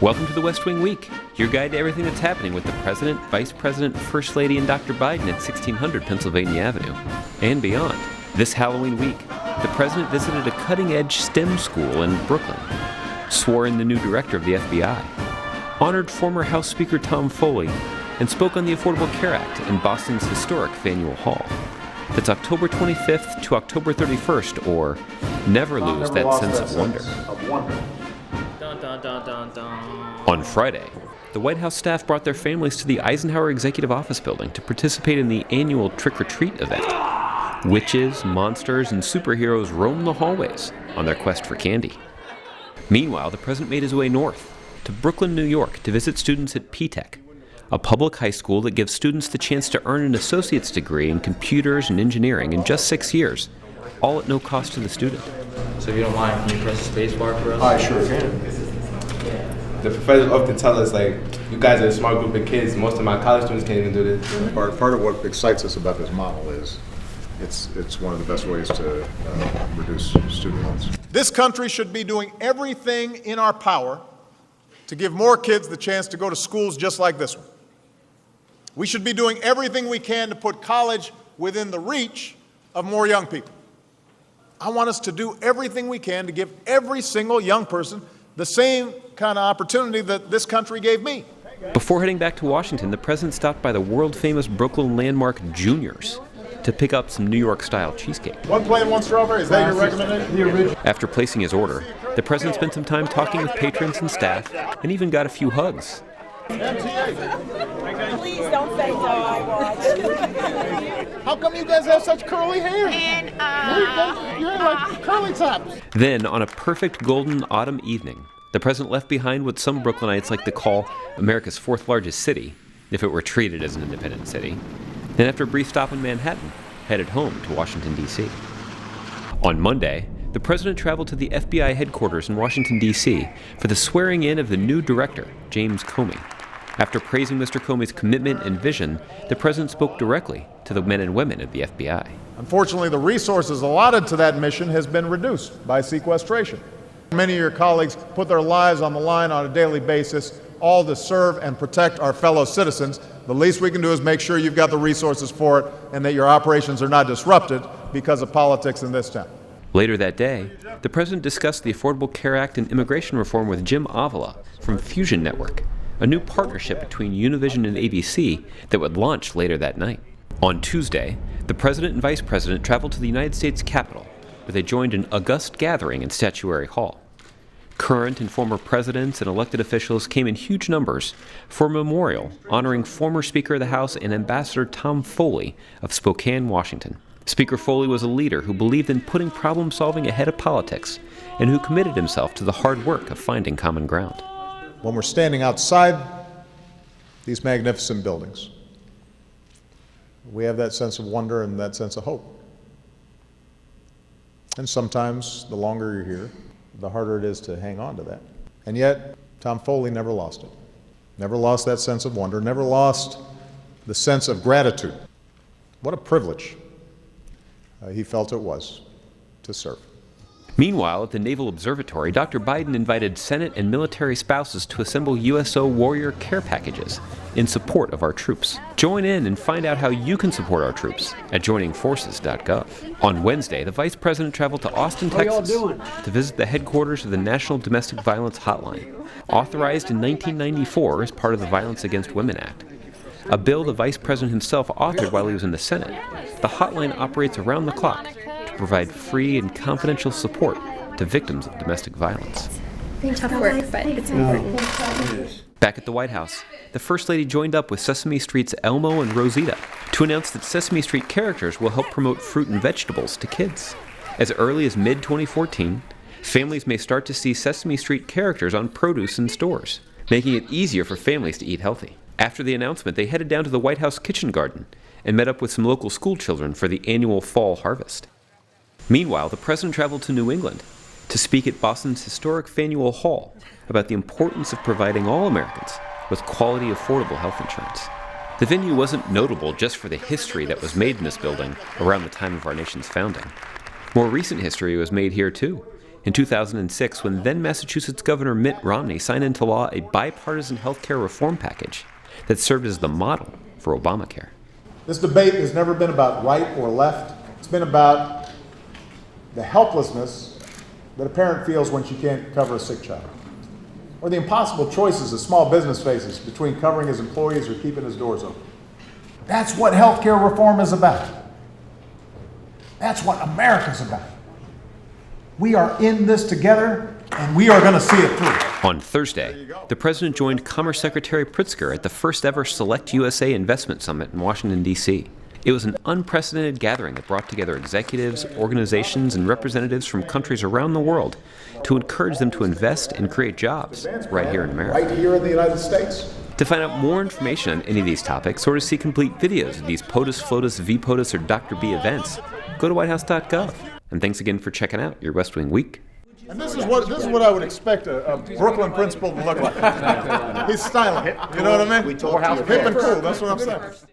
Welcome to the West Wing Week, your guide to everything that's happening with the President, Vice President, First Lady, and Dr. Biden at 1600 Pennsylvania Avenue, and beyond. This Halloween week, the President visited a cutting-edge STEM school in Brooklyn, swore in the new director of the FBI, honored former House Speaker Tom Foley, and spoke on the Affordable Care Act in Boston's historic Faneuil Hall. That's October 25th to October 31st, or never lose that sense of wonder. Dun, dun, dun, dun, dun. On Friday, the White House staff brought their families to the Eisenhower Executive Office Building to participate in the annual trick-or-treat event. Witches, monsters, and superheroes roam the hallways on their quest for candy. Meanwhile, the president made his way north to Brooklyn, New York, to visit students at P-Tech, a public high school that gives students the chance to earn an associate's degree in computers and engineering in just 6 years, all at no cost to the student. So if you don't mind, can you press the space bar for us? I sure can. The professors often tell us, like, you guys are a smart group of kids. Most of my college students can't even do this. Part of what excites us about this model is it's one of the best ways to reduce student loans. This country should be doing everything in our power to give more kids the chance to go to schools just like this one. We should be doing everything we can to put college within the reach of more young people. I want us to do everything we can to give every single young person the same kind of opportunity that this country gave me. Before heading back to Washington, the president stopped by the world-famous Brooklyn landmark Junior's to pick up some New York-style cheesecake. One plain, one strawberry, is that your recommendation? After placing his order, the president spent some time talking with patrons and staff, and even got a few hugs. Please don't say no, I watch. How come you guys have such curly hair? You're like curly tops. Then, on a perfect golden autumn evening, the president left behind what some Brooklynites like to call America's fourth largest city, if it were treated as an independent city. Then, after a brief stop in Manhattan, headed home to Washington, D.C. On Monday, the president traveled to the FBI headquarters in Washington, D.C. for the swearing in of the new director, James Comey. After praising Mr. Comey's commitment and vision, the president spoke directly to the men and women of the FBI. Unfortunately, the resources allotted to that mission has been reduced by sequestration. Many of your colleagues put their lives on the line on a daily basis, all to serve and protect our fellow citizens. The least we can do is make sure you've got the resources for it and that your operations are not disrupted because of politics in this town. Later that day, the president discussed the Affordable Care Act and immigration reform with Jim Avila from Fusion Network, a new partnership between Univision and ABC that would launch later that night. On Tuesday, the president and vice president traveled to the United States Capitol, where they joined an august gathering in Statuary Hall. Current and former presidents and elected officials came in huge numbers for a memorial honoring former Speaker of the House and Ambassador Tom Foley of Spokane, Washington. Speaker Foley was a leader who believed in putting problem-solving ahead of politics and who committed himself to the hard work of finding common ground. When we're standing outside these magnificent buildings, we have that sense of wonder and that sense of hope. And sometimes, the longer you're here, the harder it is to hang on to that. And yet, Tom Foley never lost it. Never lost that sense of wonder, never lost the sense of gratitude. What a privilege he felt it was to serve. Meanwhile, at the Naval Observatory, Dr. Biden invited Senate and military spouses to assemble USO warrior care packages in support of our troops. Join in and find out how you can support our troops at joiningforces.gov. On Wednesday, the Vice President traveled to Austin, Texas to visit the headquarters of the National Domestic Violence Hotline, authorized in 1994 as part of the Violence Against Women Act, a bill the Vice President himself authored while he was in the Senate. The hotline operates around the clock to provide free and confidential support to victims of domestic violence. Tough work, but it's important. Back at the White House, the First Lady joined up with Sesame Street's Elmo and Rosita to announce that Sesame Street characters will help promote fruit and vegetables to kids. As early as mid-2014, families may start to see Sesame Street characters on produce in stores, making it easier for families to eat healthy. After the announcement, they headed down to the White House kitchen garden and met up with some local school children for the annual fall harvest. Meanwhile, the president traveled to New England to speak at Boston's historic Faneuil Hall about the importance of providing all Americans with quality, affordable health insurance. The venue wasn't notable just for the history that was made in this building around the time of our nation's founding. More recent history was made here too, In 2006, when then Massachusetts Governor Mitt Romney signed into law a bipartisan health care reform package that served as the model for Obamacare. This debate has never been about right or left. It's been about the helplessness that a parent feels when she can't cover a sick child, or the impossible choices a small business faces between covering his employees or keeping his doors open. That's what healthcare reform is about. That's what America's about. We are in this together, and we are going to see it through. On Thursday, the president joined Commerce Secretary Pritzker at the first ever Select USA Investment Summit in Washington, D.C. It was an unprecedented gathering that brought together executives, organizations, and representatives from countries around the world to encourage them to invest and create jobs right here in America. Right here in the United States. To find out more information on any of these topics or to see complete videos of these POTUS, FLOTUS, VPOTUS, or Dr. B events, go to whitehouse.gov. And thanks again for checking out your West Wing Week. And this is what I would expect a Brooklyn principal to look like. He's styling. You know what I mean? Hip and cool. That's what I'm saying.